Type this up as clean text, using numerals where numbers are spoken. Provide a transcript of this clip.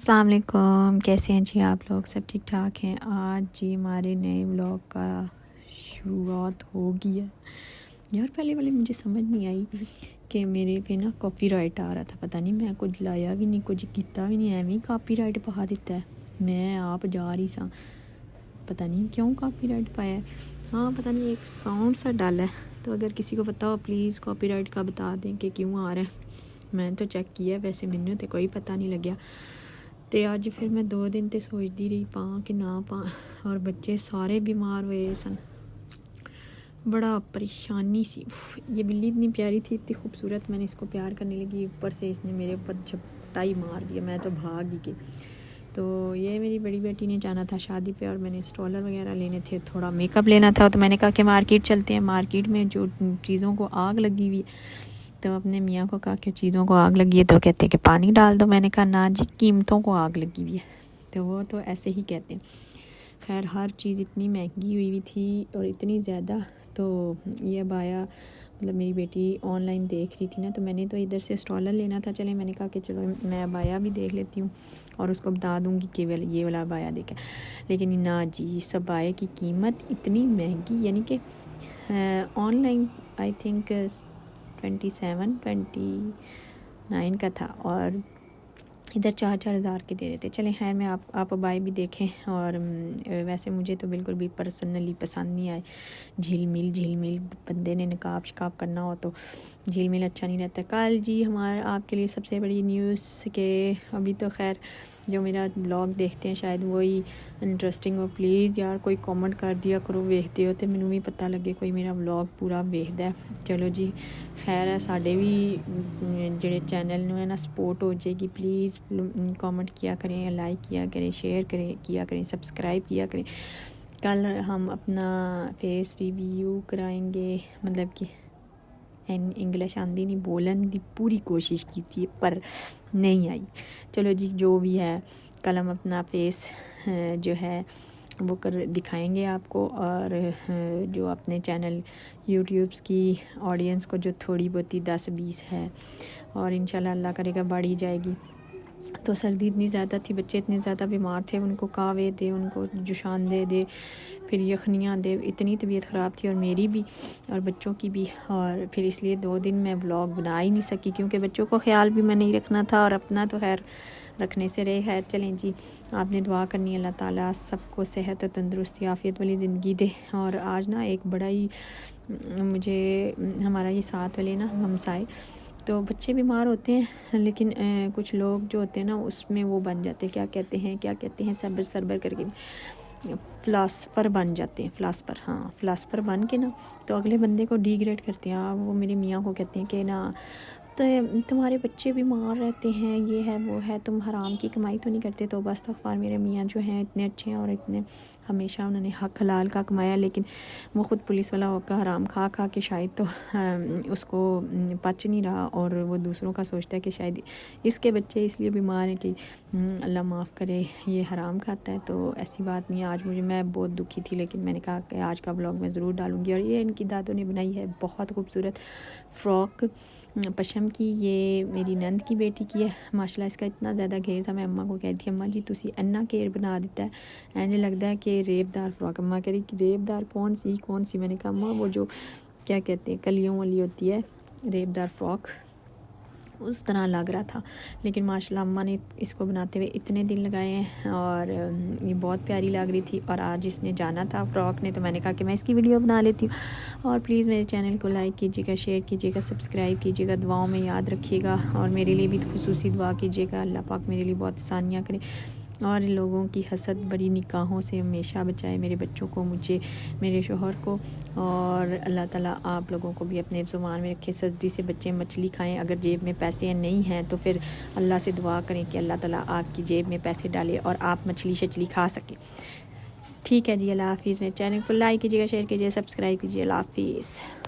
अस्सलाम वालेकुम, कैसे हैं जी आप लोग? सब ठीक ठाक हैं। आज जी हमारे नए व्लॉग का शुरुआत हो गई है। यार पहले वाले मुझे समझ नहीं आई कि मेरे पे ना कॉपीराइट आ रहा था। पता नहीं मैं कुछ लाया भी नहीं, कुछ किया भी नहीं, एवं ही कॉपीराइट पा दिता है। मैं आप जा रही सा, पता नहीं क्यों कॉपीराइट पाया है। हाँ पता नहीं एक साउंड सा डाला है, तो अगर किसी को पता हो प्लीज़ कॉपीराइट का बता दें कि क्यों आ रहा है। मैं तो चेक किया, वैसे मैनू तो कोई पता नहीं लग्या। तो अज फिर मैं 2 दिन तो सोचती रही पाँ कि ना पाँ, और बच्चे सारे बीमार हुए सन, बड़ा परेशानी सी। ये बिल्ली इतनी प्यारी थी, इतनी खूबसूरत, मैंने इसको प्यार करने लगी, ऊपर से इसने मेरे ऊपर झपटाई मार दिया, मैं तो भाग ही गई। तो ये मेरी बड़ी बेटी ने जाना था शादी पे, और मैंने स्टॉलर वगैरह लेने थे, थोड़ा मेकअप लेना था। तो मैंने कहा कि मार्केट चलते हैं, मार्केट में जो चीज़ों को आग लगी हुई। तो अपने मियाँ को कहा कि चीज़ों को आग लगी है, तो कहते हैं कि पानी डाल दो। मैंने कहा ना जी, कीमतों को आग लगी हुई है। तो वो तो ऐसे ही कहते हैं। खैर हर चीज़ इतनी महंगी हुई थी और इतनी ज़्यादा। तो ये अब आया, मतलब मेरी बेटी ऑनलाइन देख रही थी ना, तो मैंने तो इधर से स्टॉलर लेना था। चले मैंने कहा कि चलो मैं अबाया भी देख लेती हूँ और उसको बता दूँगी कि ये वाला अबाया देखे। लेकिन ना जी, इस अबाए की कीमत इतनी महंगी, यानी कि ऑनलाइन आई थिंक 29 का था, और इधर 4-4 हज़ार के दे रहे थे। चलें खैर, मैं आप अबाए भी देखें। और वैसे मुझे तो बिल्कुल भी पर्सनली पसंद नहीं आए। झिलमिल बंदे ने नकाब शिकाब करना हो तो झिलमिल अच्छा नहीं रहता। कल जी हमारा आपके लिए सबसे बड़ी न्यूज़ के, अभी तो खैर जो मेरा ब्लॉग देखते हैं शायद वही इंटरेस्टिंग हो। प्लीज़ यार कोई कमेंट कर दिया करो, वेखते हो तो मैनू भी पता लगे कोई मेरा ब्लॉग पूरा वेखदा है। चलो जी खैर है, साढ़े भी जेडे चैनल में ना सपोर्ट हो जाएगी। प्लीज़ कमेंट किया करें, लाइक किया करें, शेयर किया करें, सब्सक्राइब किया करें। कल हम अपना फेस रिव्यू कराएंगे, मतलब कि इंग्लिश आंदी नहीं, बोलन की पूरी कोशिश की थी पर नहीं आई। चलो जी जो भी है, कल हम अपना फेस जो है वो कर दिखाएंगे आपको। और जो अपने चैनल यूट्यूब्स की ऑडियंस को जो थोड़ी बहुत 10-20 है, और इंशाल्लाह अल्लाह करेगा बढ़ ही जाएगी। तो सर्दी इतनी ज़्यादा थी, बच्चे इतने ज़्यादा बीमार थे, उनको कावे दे, उनको जुशान दे, फिर यखनियाँ दे, इतनी तबीयत ख़राब थी, और मेरी भी और बच्चों की भी। और फिर इसलिए 2 दिन मैं व्लॉग बना ही नहीं सकी, क्योंकि बच्चों को ख्याल भी मैंने ही रखना था और अपना तो खैर रखने से रहे। खैर चलें जी, आपने दुआ करनी है अल्लाह ताला सबको सेहत और तंदुरुस्ती आफ़ियत वाली ज़िंदगी दे। और आज ना एक बड़ा ही मुझे, हमारा ये साथ वाले ना हमसाए, तो बच्चे बीमार होते हैं, लेकिन कुछ लोग जो होते हैं ना उसमें वो बन जाते हैं, क्या कहते हैं सरबर करके फ़िलासफ़र बन जाते हैं। फ़िलासफ़र बन के ना तो अगले बंदे को डिग्रेड करते हैं। वो मेरे मियाँ को कहते हैं कि ना तो तुम्हारे बच्चे बीमार रहते हैं, ये है वो है, तुम हराम की कमाई तो नहीं करते। तो बस तकफ़ार, मेरे मियाँ जो हैं इतने अच्छे हैं और इतने हमेशा उन्होंने हक हलाल का कमाया, लेकिन वो ख़ुद पुलिस वाला होकर हराम खा के शायद तो उसको पच नहीं रहा, और वो दूसरों का सोचता है कि शायद इसके बच्चे इसलिए बीमार हैं कि अल्लाह माफ़ करे ये हराम खाता है। तो ऐसी बात नहीं है। आज मैं बहुत दुखी थी, लेकिन मैंने कहा कि आज का ब्लॉग मैं ज़रूर डालूँगी। और ये इनकी दादों ने बनाई है बहुत खूबसूरत फ़्रॉक पशम की, ये मेरी नंद की बेटी की है। माशाल्लाह इसका इतना ज़्यादा घेर था, मैं अम्मा को कहती थी अम्मा जी तुसी इन्ना घेर बना दिता है, ऐसे लगता है कि रेबदार फ़्रॉक। अम्मा कह रही कि रेबदार कौन सी? मैंने कहा अम्मा वो जो क्या कहते हैं कलियों वाली होती है रेबदार फ़्रॉक, उस तरह लग रहा था। लेकिन माशाल्लाह अम्मा ने इसको बनाते हुए इतने दिन लगाए हैं, और ये बहुत प्यारी लग रही थी। और आज इसने जाना था फ़्रॉक ने, तो मैंने कहा कि मैं इसकी वीडियो बना लेती हूँ। और प्लीज़ मेरे चैनल को लाइक कीजिएगा, शेयर कीजिएगा, सब्सक्राइब कीजिएगा, दुआओं में याद रखिएगा, और मेरे लिए भी खुसूसी दुआ कीजिएगा, अल्लाह पाक मेरे लिए बहुत आसानियाँ करे, और लोगों की हसद बड़ी निगाहों से हमेशा बचाए, मेरे बच्चों को, मुझे, मेरे शोहर को। और अल्लाह ताला आप लोगों को भी अपने ज़ुबान में रखे। सजदी से बच्चे मछली खाएं, अगर जेब में पैसे नहीं हैं तो फिर अल्लाह से दुआ करें कि अल्लाह ताला आपकी जेब में पैसे डाले और आप मछली शछली खा सकें। ठीक है जी, अल्लाह हाफिज़। मेरे चैनल को लाइक कीजिएगा, शेयर कीजिए, सब्सक्राइब कीजिए। अल्लाह हाफिज़।